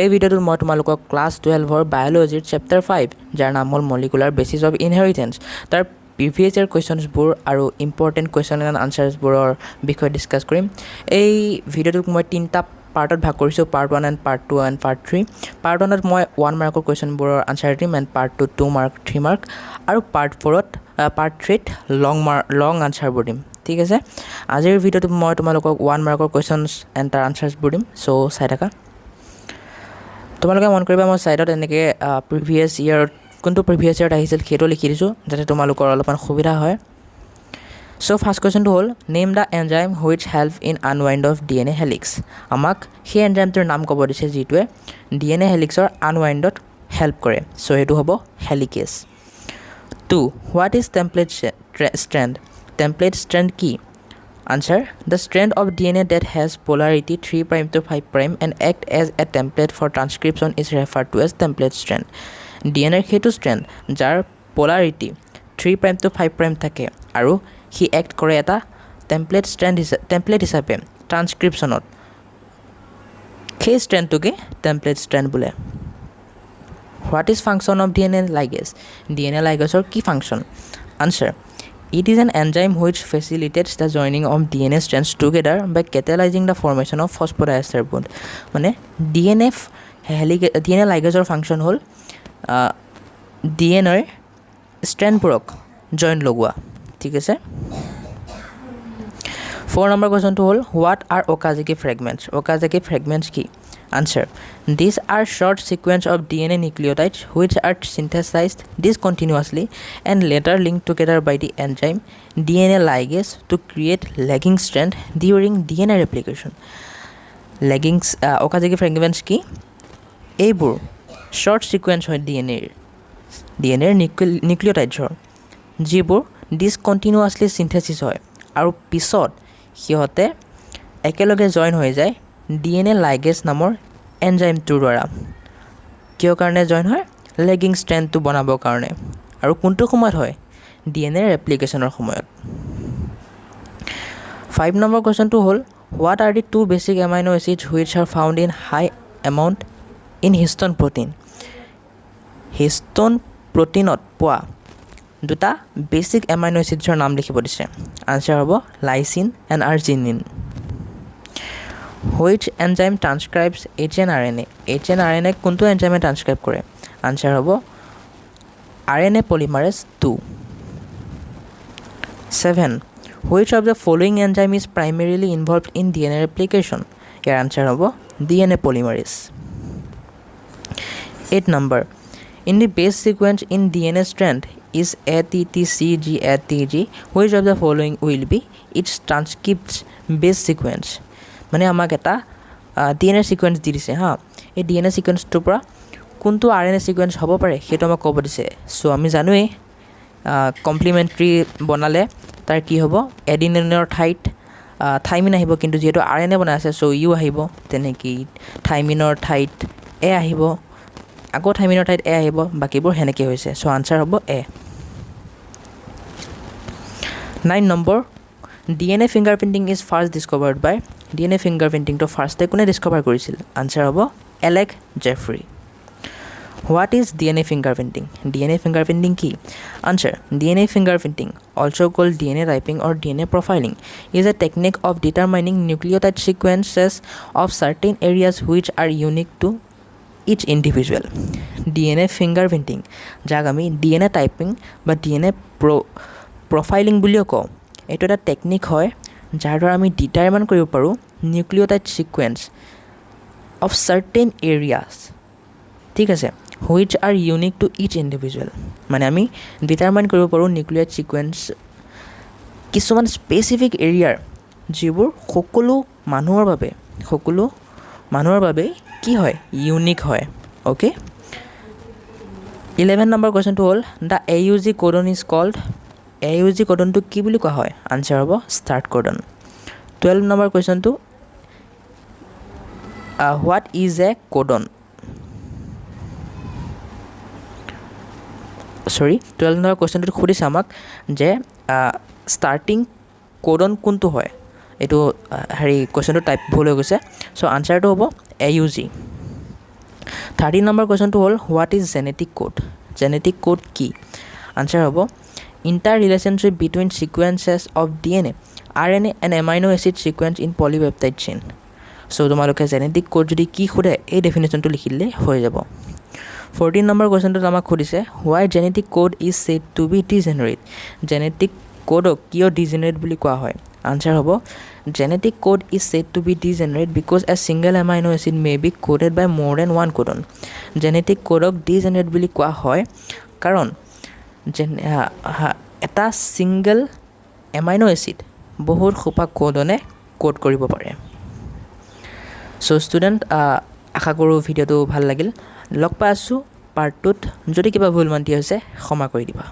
এই ভিডিঅ'টোত মই তোমালোকক ক্লাছ 12ৰ বায়'লজিৰ চেপ্টাৰ 5 যাৰ নাম হ'ল মলিকুলাৰ বেচিছ অফ ইনহেৰিটেন্স তাৰ প্ৰিভিয়াছ ইয়াৰ কুৱেশ্যনছবোৰ আৰু ইম্পৰ্টেণ্ট কুৱেশ্যন এণ্ড আনচাৰ্ছবোৰৰ বিষয়ে ডিছকাছ কৰিম। এই ভিডিঅ'টোক মই তিনিটা পাৰ্টত ভাগ কৰিছোঁ, part 1 and part 2 and part 3। Part 1ত মই 1 মাৰ্কৰ কুৱেশ্যনবোৰৰ আনচাৰ দিম এণ্ড পাৰ্ট 2 2 মাৰ্ক 3 মাৰ্ক আৰু পাৰ্ট 3ত লং আনচাৰবোৰ দিম। ঠিক আছে, আজিৰ ভিডিঅ'টোত মই তোমালোকক 1 মাৰ্কৰ কুৱেশ্যনছ এণ্ড তাৰ আনচাৰ্ছবোৰ দিম। চ' চাই থাকা। তোমালোকে মন কৰিবা মই ছাইডত এনেকৈ প্ৰিভিয়াছ ইয়েৰত আহিছিল সেইটো লিখি দিছোঁ যাতে তোমালোকৰ অলপমান সুবিধা হয়। চ' ফাৰ্ষ্ট কুৱেশ্যনটো হ'ল name the enzyme which help in unwind of DNA helix. আমাক সেই এনজাইমটোৰ নাম ক'ব দিছে যিটোৱে DNA হেলিক্সৰ আনৱাইণ্ডত হেল্প কৰে। চ' সেইটো হ'ব helicase. 2. What is template strand? Template strand কি? Answer: the strand of DNA that has polarity 3' to 5' and act as a template for transcription is referred to as template strand. DNA সেইটো strand যাৰ polarity 3' to 5' থাকে আৰু সি act কৰে এটা template হিচাপে ট্ৰান্সক্ৰিপশ্যনত। সেই strandটোকে template strand বোলে। What is function of DNA ligase? DNA ligaseৰ কি function? Answer: it is an enzyme which facilitates the joining of DNA strands together by catalyzing the formation of phosphodiester bond. মানে DNA ligaseৰ function হ'ল DNA strandবোৰক join লগোৱা। ঠিক আছে। 4 number কুৱেশ্যনটো হ'ল what R Okazaki fragments? Okazaki fragments কি? Answer: these are short sequence of DNA nucleotides which are synthesized discontinuously and later linked together by the enzyme DNA ligase to create lagging strand during DNA replication. Okazaki fragments কি? এইবোৰ short sequence হয় DNA nucleotides যিবোৰ discontinuously synthesis হয় আৰু পিছত সিহঁতে একেলগে join হৈ যায় DNA ligase নামৰ এনজাইমটোৰ দ্বাৰা। কিয় কাৰণে জইন হয়? লেগিং ষ্ট্ৰেণ্ডটো বনাবৰ কাৰণে। আৰু কোনটো সময়ত হয়? DNA ৰেপ্লিকেশ্যনৰ সময়ত। 5 নম্বৰ কুৱেশ্যনটো হ'ল what are the 2 basic amino acids which are found in high amount in histone protein? Histone প্ৰটিনত পোৱা দুটা বেছিক এমাইনো এচিডছৰ নাম লিখিব দিছে। আনচাৰ হ'ব lysine and arginine. Which enzyme transcribes HNRNA? HNRNA কোনটো এনজাইমে ট্ৰান্সক্ৰাইব কৰে? আনচাৰ হ'ব RNA polymerase 2. 7. Which of the following enzyme is primarily involved in DNA replication? Year answer হ'ব DNA polymerase. 8 number. In the base sequence in DNA strand is ATTCG. Which of the following will be its transcripts base sequence? মানে আমাক এটা DNA sequence দি দিছে হা, এই DNA ছিকুৱেঞ্চটোৰ পৰা কোনটো RNA sequence হ'ব পাৰে সেইটো আমাক ক'ব দিছে। চ' আমি জানোৱেই কমপ্লিমেণ্টাৰী বনালে তাৰ কি হ'ব? এডিনিনৰ ঠাইত থাইমিন আহিব, কিন্তু যিহেতু RNA বনাই আছে চ' ইউ আহিব। তেনেকেই থাইমিনৰ ঠাইত এ আহিব, আকৌ থাইমিনৰ ঠাইত এ আহিব, বাকীবোৰ সেনেকৈ হৈছে। চ' আনচাৰ হ'ব A. 9 number DNA fingerprinting is first discovered by? DNA fingerprintingটো ফাৰ্ষ্টে কোনে ডিছকভাৰ কৰিছিল? আনচাৰ হ'ব Alec Jeffrey. What is DNA fingerprinting? DNA fingerprinting কি? Answer DNA fingerprinting, also called DNA typing or DNA profiling, is a technique of determining nucleotide sequences of certain areas which are unique to each individual. DNA fingerprinting যাক আমি DNA typing বা DNA profiling বুলিও কওঁ। এইটো এটা technique হয় যাৰ দ্বাৰা আমি ডিটাৰমাইন কৰিব পাৰোঁ nucleotide sequence of certain areas. ঠিক আছে, which are unique two is individual. মানে আমি ডিটাৰমাইন কৰিব পাৰোঁ নিউক্লিঅ'টাইড ছিকুৱেঞ্চ কিছুমান স্পেচিফিক এৰিয়াৰ যিবোৰ সকলো মানুহৰ বাবে কি হয়? ইউনিক হয়। অ'কে। 11 নম্বৰ কুৱেশ্যনটো হ'ল the AUG codon is called? AUG কোডনটো কি বুলি কোৱা হয়? আনচাৰ হ'ব ষ্টাৰ্ট কোডন। 12 নম্বৰ কুৱেশ্যনটো what is a codon? 12 number কুৱেশ্যনটোত সুধিছে আমাক যে ষ্টাৰ্টিং কোডন কোনটো হয়? এইটো কুৱেশ্যনটো টাইপ ভুল হৈ গৈছে। চ' আনচাৰটো হ'ব AUG। 13 নম্বৰ কুৱেশ্যনটো হ'ল what is genetic code genetic code কি আনচাৰ হ'ব interrelationship between sequences of DNA RNA and amino acid sequence in polypeptide chain so' তোমালোকে জেনেটিক কোড যদি কি সোধে এই ডেফিনেশ্যনটো লিখিলে হৈ যাব 14 নম্বৰ কুৱেশ্যনটোত আমাক সুধিছে why genetic code is said to be degenerate genetic কোডক কিয় ডিজেনেৰেট বুলি কোৱা হয় আনচাৰ হ'ব genetic code is said to be degenerate because a single amino acid may be coded by more than one codon genetic কোডক degenerate বুলি কোৱা হয় কাৰণ এটা ছিংগল এমাইনো এচিড বহুত সোপা কোডনে কোড কৰিব পাৰে চ' ষ্টুডেণ্ট আশা কৰোঁ ভিডিঅ'টো ভাল লাগিল লগ পাই আছোঁ পাৰ্ট 2ত যদি কিবা ভুল মান্তি হৈছে ক্ষমা কৰি দিবা